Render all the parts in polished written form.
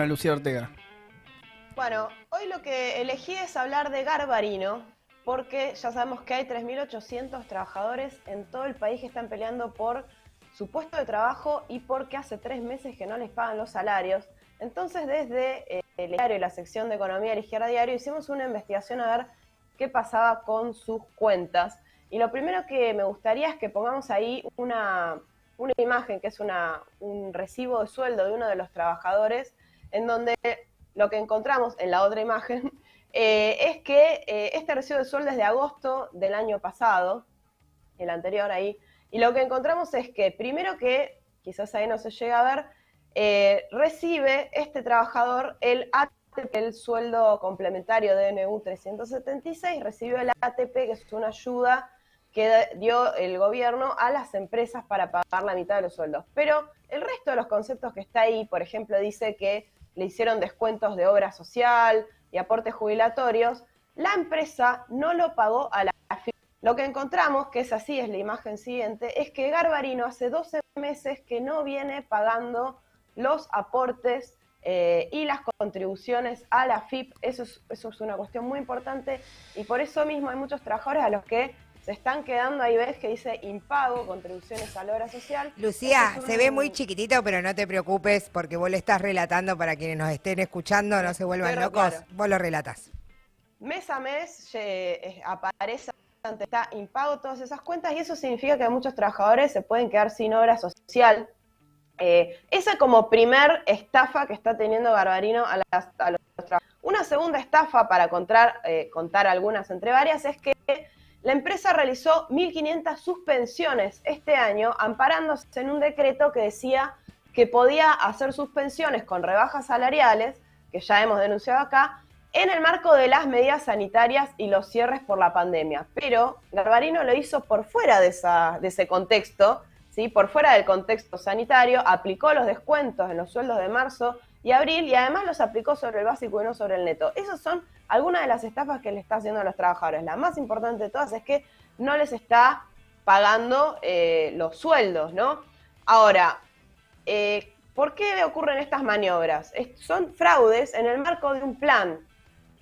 Ana Lucía Ortega. Bueno, hoy lo que elegí es hablar de Garbarino, porque ya sabemos que hay 3.800 trabajadores en todo el país que están peleando por su puesto de trabajo y porque hace 3 meses que no les pagan los salarios. Entonces, desde el diario y la sección de Economía de la Izquierda Diario hicimos una investigación a ver qué pasaba con sus cuentas. Y lo primero que me gustaría es que pongamos ahí una imagen, que es un recibo de sueldo de uno de los trabajadores, en donde lo que encontramos en la otra imagen es que este recibo de sueldo es de agosto del año pasado, el anterior ahí, y lo que encontramos es que, primero que, quizás ahí no se llega a ver, recibe este trabajador el ATP, el sueldo complementario de DNU 376, recibió el ATP, que es una ayuda que dio el gobierno a las empresas para pagar la mitad de los sueldos. Pero el resto de los conceptos que está ahí, por ejemplo, dice que le hicieron descuentos de obra social y aportes jubilatorios, la empresa no lo pagó a la FIP. Lo que encontramos, que es así, es la imagen siguiente, es que Garbarino hace 12 meses que no viene pagando los aportes y las contribuciones a la FIP. Eso es una cuestión muy importante y por eso mismo hay muchos trabajadores a los que se están quedando, ahí ves que dice impago, contribuciones a la obra social. Lucía, se ve muy chiquitito, pero no te preocupes porque vos le estás relatando para quienes nos estén escuchando, no se vuelvan locos, claro. Vos lo relatas. Mes a mes aparece está impago todas esas cuentas y eso significa que muchos trabajadores se pueden quedar sin obra social. Esa como primer estafa que está teniendo Garbarino a los trabajadores. Una segunda estafa, para contar algunas entre varias, es que la empresa realizó 1.500 suspensiones este año, amparándose en un decreto que decía que podía hacer suspensiones con rebajas salariales, que ya hemos denunciado acá, en el marco de las medidas sanitarias y los cierres por la pandemia. Pero Garbarino lo hizo por fuera de ese contexto, ¿sí? Por fuera del contexto sanitario, aplicó los descuentos en los sueldos de marzo y abril y además los aplicó sobre el básico y no sobre el neto. Esas son algunas de las estafas que le está haciendo a los trabajadores. La más importante de todas es que no les está pagando los sueldos, ¿no? Ahora, ¿por qué ocurren estas maniobras? Son fraudes en el marco de un plan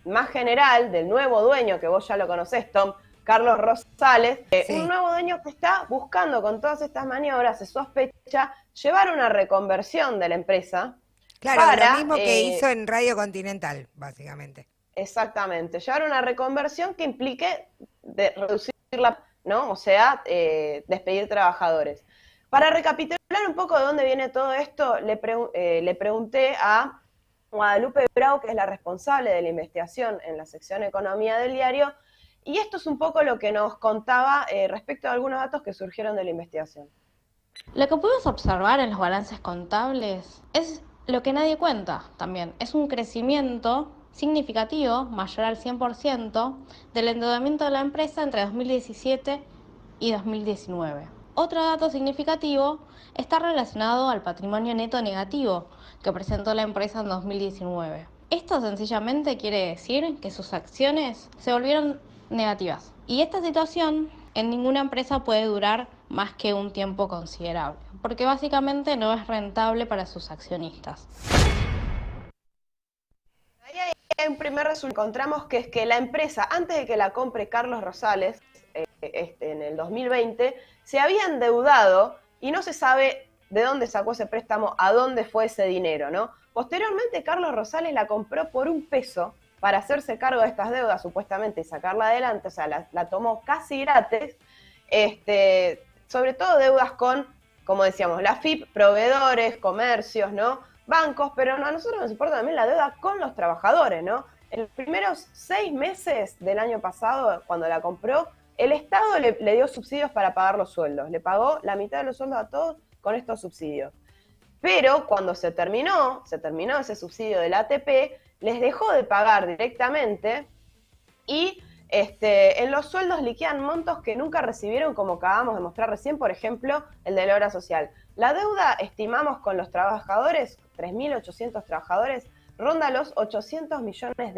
más general del nuevo dueño, que vos ya lo conocés, Tom, Carlos Rosales, sí. Un nuevo dueño que está buscando con todas estas maniobras, se sospecha, llevar una reconversión de la empresa. Claro, lo mismo que hizo en Radio Continental, básicamente. Exactamente, llevar una reconversión que implique reducirla, ¿no? O sea, despedir trabajadores. Para recapitular un poco de dónde viene todo esto, le pregunté a Guadalupe Bravo, que es la responsable de la investigación en la sección Economía del diario, y esto es un poco lo que nos contaba respecto a algunos datos que surgieron de la investigación. Lo que pudimos observar en los balances contables es lo que nadie cuenta también. Es un crecimiento significativo, mayor al 100%, del endeudamiento de la empresa entre 2017 y 2019. Otro dato significativo está relacionado al patrimonio neto negativo que presentó la empresa en 2019. Esto sencillamente quiere decir que sus acciones se volvieron negativas. Y esta situación en ninguna empresa puede durar más que un tiempo considerable, porque básicamente no es rentable para sus accionistas. Ahí hay un primer resultado. Encontramos que es que la empresa, antes de que la compre Carlos Rosales, en el 2020, se había endeudado y no se sabe de dónde sacó ese préstamo, a dónde fue ese dinero, ¿no? Posteriormente, Carlos Rosales la compró por $1 para hacerse cargo de estas deudas, supuestamente, y sacarla adelante, o sea, la tomó casi gratis, sobre todo deudas con, como decíamos, la FIP, proveedores, comercios, ¿no? Bancos, pero a nosotros nos importa también la deuda con los trabajadores, ¿no? En los primeros 6 meses del año pasado, cuando la compró, el Estado le dio subsidios para pagar los sueldos, le pagó la mitad de los sueldos a todos con estos subsidios. Pero cuando se terminó ese subsidio del ATP, les dejó de pagar directamente y en los sueldos liquidan montos que nunca recibieron, como acabamos de mostrar recién, por ejemplo, el de la obra social. La deuda, estimamos con los trabajadores, 3.800 trabajadores, ronda los 800 millones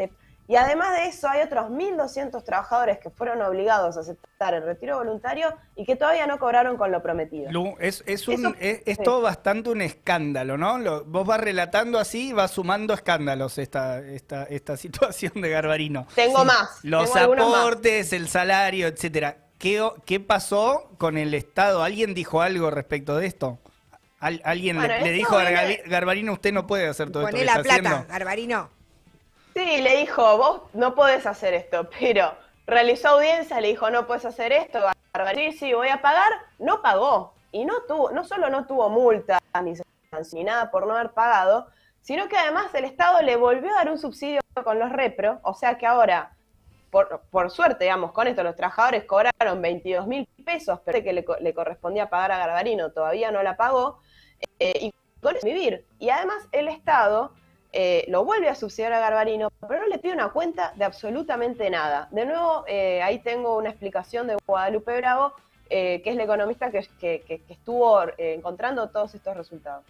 Y además de eso, hay otros 1.200 trabajadores que fueron obligados a aceptar el retiro voluntario y que todavía no cobraron con lo prometido. Lu, es Sí. todo bastante un escándalo, ¿no? Vos vas relatando así y vas sumando escándalos esta situación de Garbarino. Tengo más. Los tengo algunos más. aportes, el salario, etcétera. ¿Qué pasó con el Estado? ¿Alguien dijo algo respecto de esto? ¿Alguien Bueno, le esto dijo a viene- Garbarino, usted no puede hacer todo esto Poné que la está plata, haciendo? Garbarino. Sí, le dijo, vos no podés hacer esto, pero realizó audiencia, le dijo, no puedes hacer esto, Garbarino, sí, voy a pagar, no pagó. Y no solo no tuvo multa ni nada por no haber pagado, sino que además el Estado le volvió a dar un subsidio con los repro, o sea que ahora, por suerte, digamos, con esto los trabajadores cobraron 22.000 pesos, pero que le correspondía pagar a Garbarino todavía no la pagó, y con eso vivir. Y además el Estado lo vuelve a subsidiar a Garbarino, pero no le pide una cuenta de absolutamente nada. De nuevo, ahí tengo una explicación de Guadalupe Bravo, que es la economista que estuvo encontrando todos estos resultados.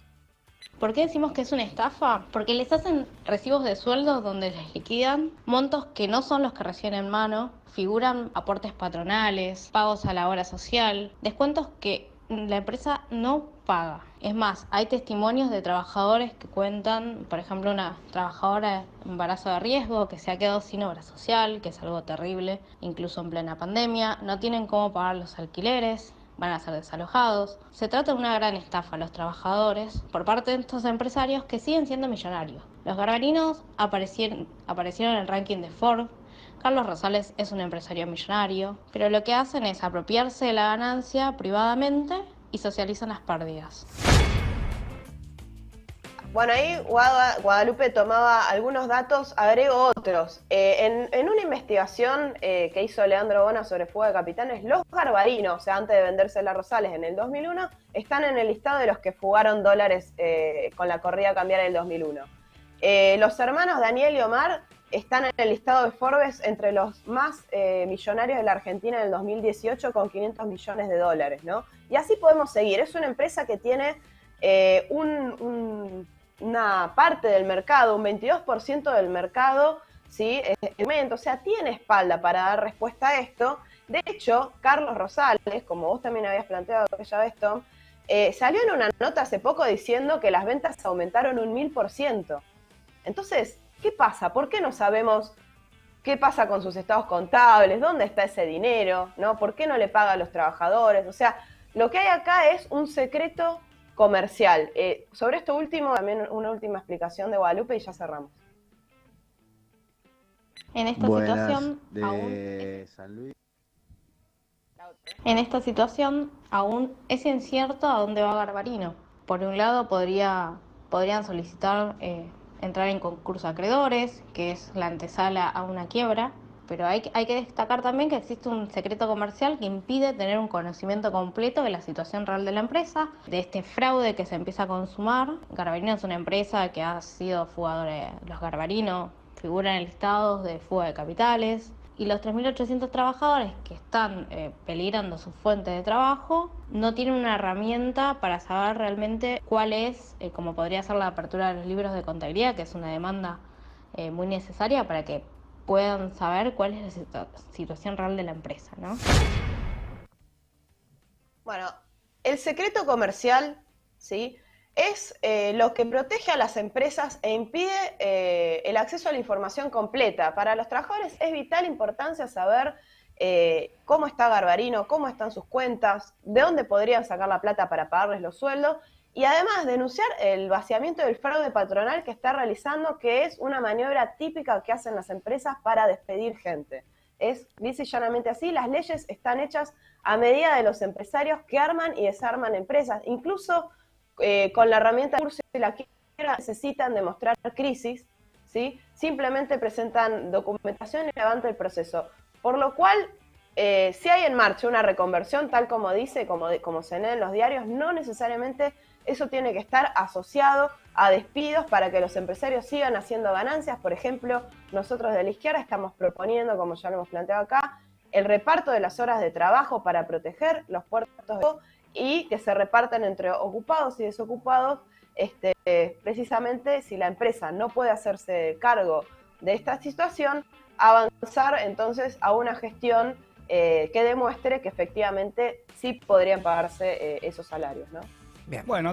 ¿Por qué decimos que es una estafa? Porque les hacen recibos de sueldos donde les liquidan montos que no son los que reciben en mano, figuran aportes patronales, pagos a la obra social, descuentos que la empresa no paga. Es más, hay testimonios de trabajadores que cuentan, por ejemplo, una trabajadora de embarazo de riesgo que se ha quedado sin obra social, que es algo terrible, incluso en plena pandemia, no tienen cómo pagar los alquileres, van a ser desalojados. Se trata de una gran estafa a los trabajadores por parte de estos empresarios que siguen siendo millonarios. Los garbarinos aparecieron en el ranking de Forbes. Carlos Rosales es un empresario millonario, pero lo que hacen es apropiarse de la ganancia privadamente y socializan las pérdidas. Bueno, ahí Guadalupe tomaba algunos datos, agrego otros. En una investigación que hizo Leandro Bona sobre fuga de capitanes, los garbarinos, o sea, antes de venderse a Rosales en el 2001, están en el listado de los que fugaron dólares con la corrida cambiaria del 2001. Los hermanos Daniel y Omar están en el listado de Forbes entre los más millonarios de la Argentina en el 2018 con 500 millones de dólares, ¿no? Y así podemos seguir. Es una empresa que tiene una parte del mercado, un 22% del mercado, ¿sí? O sea, tiene espalda para dar respuesta a esto. De hecho, Carlos Rosales, como vos también habías planteado aquella vez, Tom, salió en una nota hace poco diciendo que las ventas aumentaron un 1000%. Entonces, ¿qué pasa? ¿Por qué no sabemos qué pasa con sus estados contables? ¿Dónde está ese dinero? ¿No? ¿Por qué no le paga a los trabajadores? O sea, lo que hay acá es un secreto comercial. Sobre esto último, también una última explicación de Guadalupe y ya cerramos. En esta situación aún es incierto a dónde va Garbarino. Por un lado podrían solicitar entrar en concurso de acreedores, que es la antesala a una quiebra, pero hay que destacar también que existe un secreto comercial que impide tener un conocimiento completo de la situación real de la empresa, de este fraude que se empieza a consumar. Garbarino es una empresa que ha sido fugadora. Los Garbarino figuran en listados de fuga de capitales, y los 3.800 trabajadores que están peligrando su fuente de trabajo no tienen una herramienta para saber realmente cuál es, como podría ser la apertura de los libros de contabilidad, que es una demanda muy necesaria para que puedan saber cuál es la situación real de la empresa, ¿no? Bueno, el secreto comercial, ¿sí?, es lo que protege a las empresas e impide el acceso a la información completa. Para los trabajadores es vital importancia saber cómo está Garbarino, cómo están sus cuentas, de dónde podrían sacar la plata para pagarles los sueldos, y además denunciar el vaciamiento del fraude patronal que está realizando, que es una maniobra típica que hacen las empresas para despedir gente. Es lisa y llanamente así. Las leyes están hechas a medida de los empresarios que arman y desarman empresas. Incluso con la herramienta de curso y la quiebra necesitan demostrar crisis, ¿sí? Simplemente presentan documentación y levantan el proceso. Por lo cual, si hay en marcha una reconversión, tal como dice, como se lee en los diarios, no necesariamente eso tiene que estar asociado a despidos para que los empresarios sigan haciendo ganancias. Por ejemplo, nosotros de la izquierda estamos proponiendo, como ya lo hemos planteado acá, el reparto de las horas de trabajo para proteger los puertos de y que se repartan entre ocupados y desocupados, precisamente si la empresa no puede hacerse cargo de esta situación, avanzar entonces a una gestión que demuestre que efectivamente sí podrían pagarse esos salarios, ¿no? Bien. Bueno,